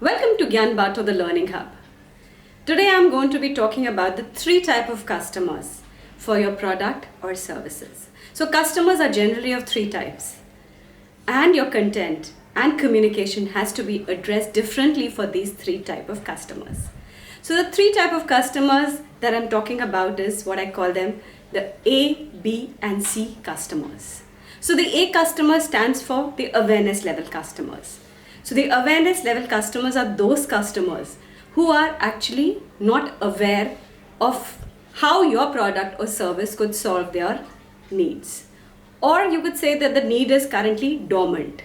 Welcome to Gyan Bato, the Learning Hub. Today I'm going to be talking about the three types of customers for your product or services. So customers are generally of three types, and your content and communication has to be addressed differently for these three types of customers. So the three types of customers that I'm talking about is what I call them the A, B and C customers. So the A customer stands for the awareness level customers. So the awareness level customers are those customers who are actually not aware of how your product or service could solve their needs. Or you could say that the need is currently dormant.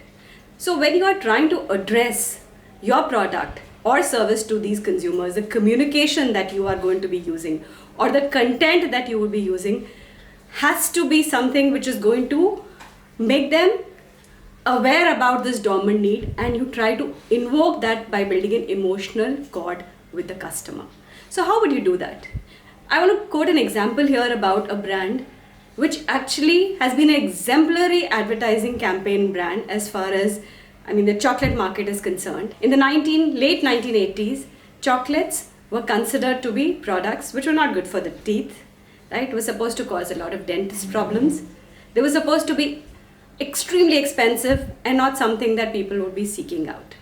So when you are trying to address your product or service to these consumers, the communication that you are going to be using or the content that you will be using has to be something which is going to make them aware about this dormant need, and you try to invoke that by building an emotional cord with the customer. So how would you do that? I want to quote an example here about a brand which actually has been an exemplary advertising campaign brand as far as the chocolate market is concerned. In the late 1980s, chocolates were considered to be products which were not good for the teeth, right? It was supposed to cause a lot of dentist problems. They were supposed to be extremely expensive and not something that people would be seeking out.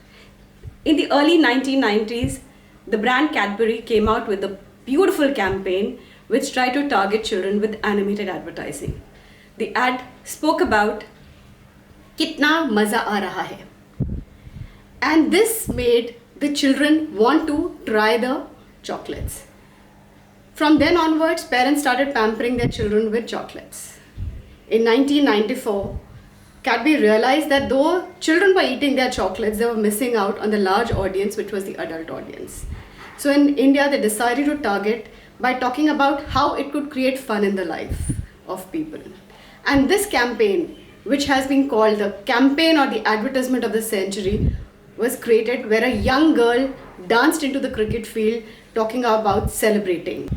In the early 1990s, the brand Cadbury came out with a beautiful campaign which tried to target children with animated advertising. The ad spoke about kitna maza aa raha hai. And this made the children want to try the chocolates. From then onwards, parents started pampering their children with chocolates. In 1994, Cadbury realized that though children were eating their chocolates, they were missing out on the large audience, which was the adult audience. So in India, they decided to target by talking about how it could create fun in the life of people. And this campaign, which has been called the campaign or the advertisement of the century, was created where a young girl danced into the cricket field talking about celebrating.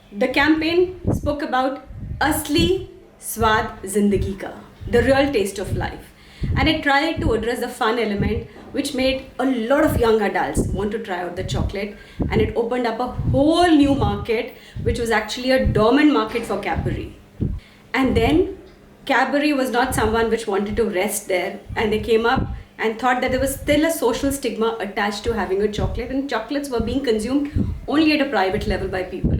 The campaign spoke about Asli Swad Zindagi Ka, the real taste of life. And it tried to address the fun element which made a lot of young adults want to try out the chocolate, and it opened up a whole new market which was actually a dormant market for Cadbury. And then Cadbury was not someone which wanted to rest there, and they came up and thought that there was still a social stigma attached to having a chocolate, and chocolates were being consumed only at a private level by people.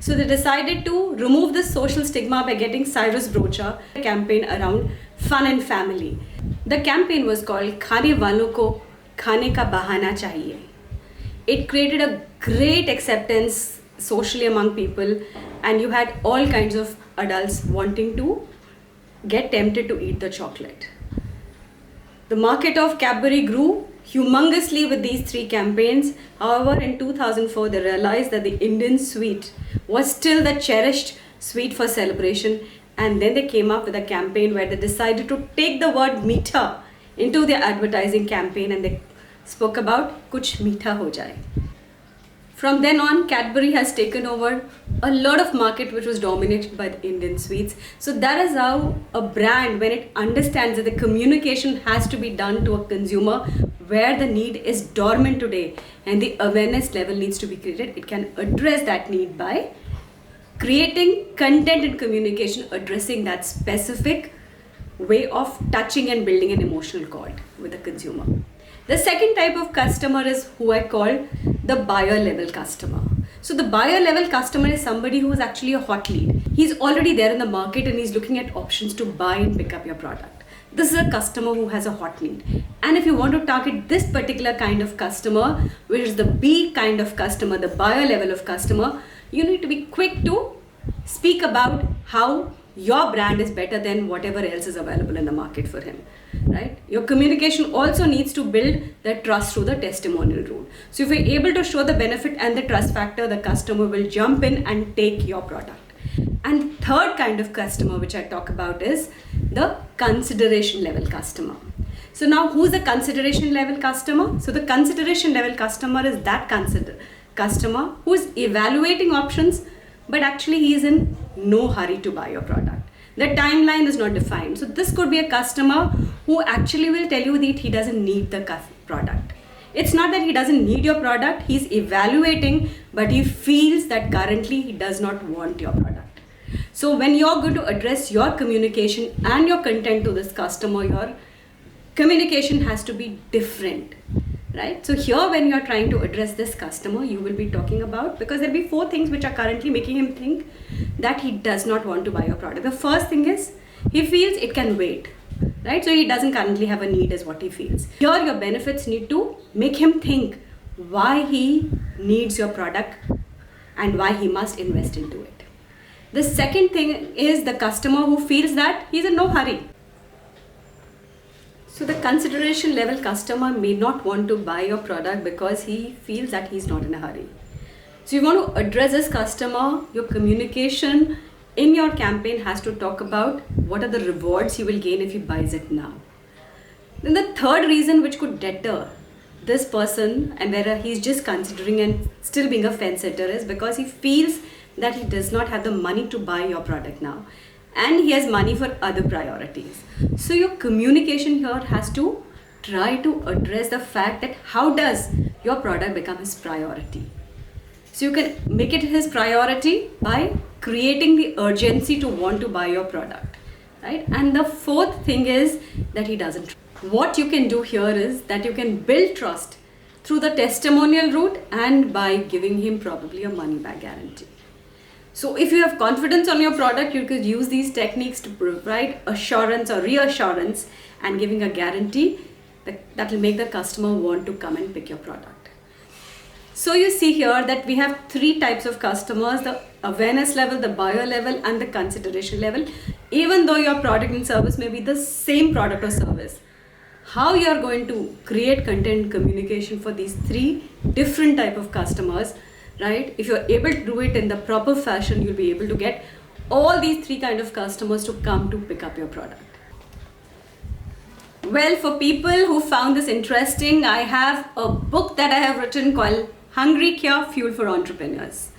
So they decided to remove this social stigma by getting Cyrus Brocha a campaign around fun and family. The campaign was called Khane Walon Ko Khane Ka Bahana Chahiye. It created a great acceptance socially among people, and you had all kinds of adults wanting to get tempted to eat the chocolate. The market of Cadbury grew humongously with these three campaigns. However, in 2004, they realized that the Indian sweet was still the cherished sweet for celebration, and then they came up with a campaign where they decided to take the word meetha into their advertising campaign, and they spoke about kuch meetha ho jaye. From then on, Cadbury has taken over a lot of market which was dominated by the Indian sweets. So that is how a brand, when it understands that the communication has to be done to a consumer where the need is dormant today and the awareness level needs to be created, it can address that need by creating content and communication addressing that specific way of touching and building an emotional cord with the consumer. The second type of customer is who I call the buyer level customer. So the buyer level customer is somebody who is actually a hot lead. He's already there in the market and he's looking at options to buy and pick up your product. This is a customer who has a hot need. And if you want to target this particular kind of customer, which is the B kind of customer, the buyer level of customer, you need to be quick to speak about how your brand is better than whatever else is available in the market for him, right? Your communication also needs to build that trust through the testimonial route. So if you're able to show the benefit and the trust factor, the customer will jump in and take your product. And third kind of customer which I talk about is the consideration level customer. So now who's the consideration level customer? So the consideration level customer is that customer who is evaluating options, but actually he is in no hurry to buy your product. The timeline is not defined. So this could be a customer who actually will tell you that he doesn't need the product. It's not that he doesn't need your product, he's evaluating, but he feels that currently he does not want your product. So when you're going to address your communication and your content to this customer, your communication has to be different, right? So here when you're trying to address this customer, you will be talking about, because there'll be 4 things which are currently making him think that he does not want to buy your product. The first thing is he feels it can wait, right? So he doesn't currently have a need is what he feels. Here your benefits need to make him think why he needs your product and why he must invest into it. The second thing is the customer who feels that he's in no hurry. So the consideration level customer may not want to buy your product because he feels that he's not in a hurry. So you want to address this customer. Your communication in your campaign has to talk about what are the rewards he will gain if he buys it now. Then the third reason which could deter this person and whether he's just considering and still being a fence sitter is because he feels that he does not have the money to buy your product now and he has money for other priorities. So your communication here has to try to address the fact that how does your product become his priority. So you can make it his priority by creating the urgency to want to buy your product, right? And the fourth thing is that he doesn't. What you can do here is that you can build trust through the testimonial route and by giving him probably a money back guarantee. So if you have confidence on your product, you could use these techniques to provide assurance or reassurance and giving a guarantee that will make the customer want to come and pick your product. So you see here that we have 3 types of customers: the awareness level, the buyer level, and the consideration level. Even though your product and service may be the same product or service, how you are going to create content communication for these 3 different type of customers, right? If you're able to do it in the proper fashion, you'll be able to get all these 3 kind of customers to come to pick up your product. Well, for people who found this interesting, I have a book that I have written called Hungry Cure Fuel for Entrepreneurs.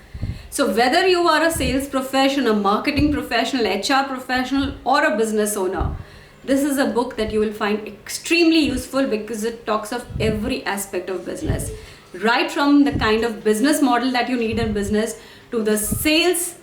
So whether you are a sales professional, a marketing professional, HR professional, or a business owner, this is a book that you will find extremely useful because it talks of every aspect of business. Right from the kind of business model that you need in business to the sales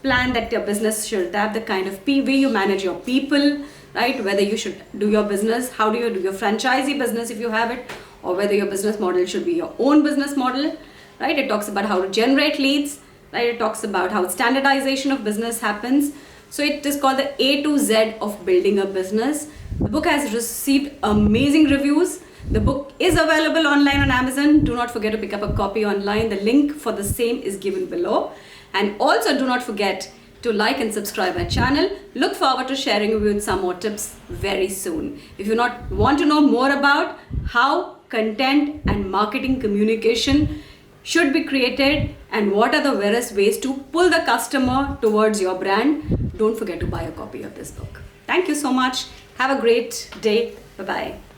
plan that your business should have, the kind of way you manage your people, right? Whether you should do your business, how do you do your franchisee business if you have it, or whether your business model should be your own business model, right? It talks about how to generate leads, right? It talks about how standardization of business happens. So it is called the A to Z of building a business. The book has received amazing reviews. The book is available online on Amazon. Do not forget to pick up a copy online. The link for the same is given below. And also do not forget to like and subscribe my channel. Look forward to sharing with you some more tips very soon. If you want to know more about how content and marketing communication should be created and what are the various ways to pull the customer towards your brand, don't forget to buy a copy of this book. Thank you so much. Have a great day. Bye-bye.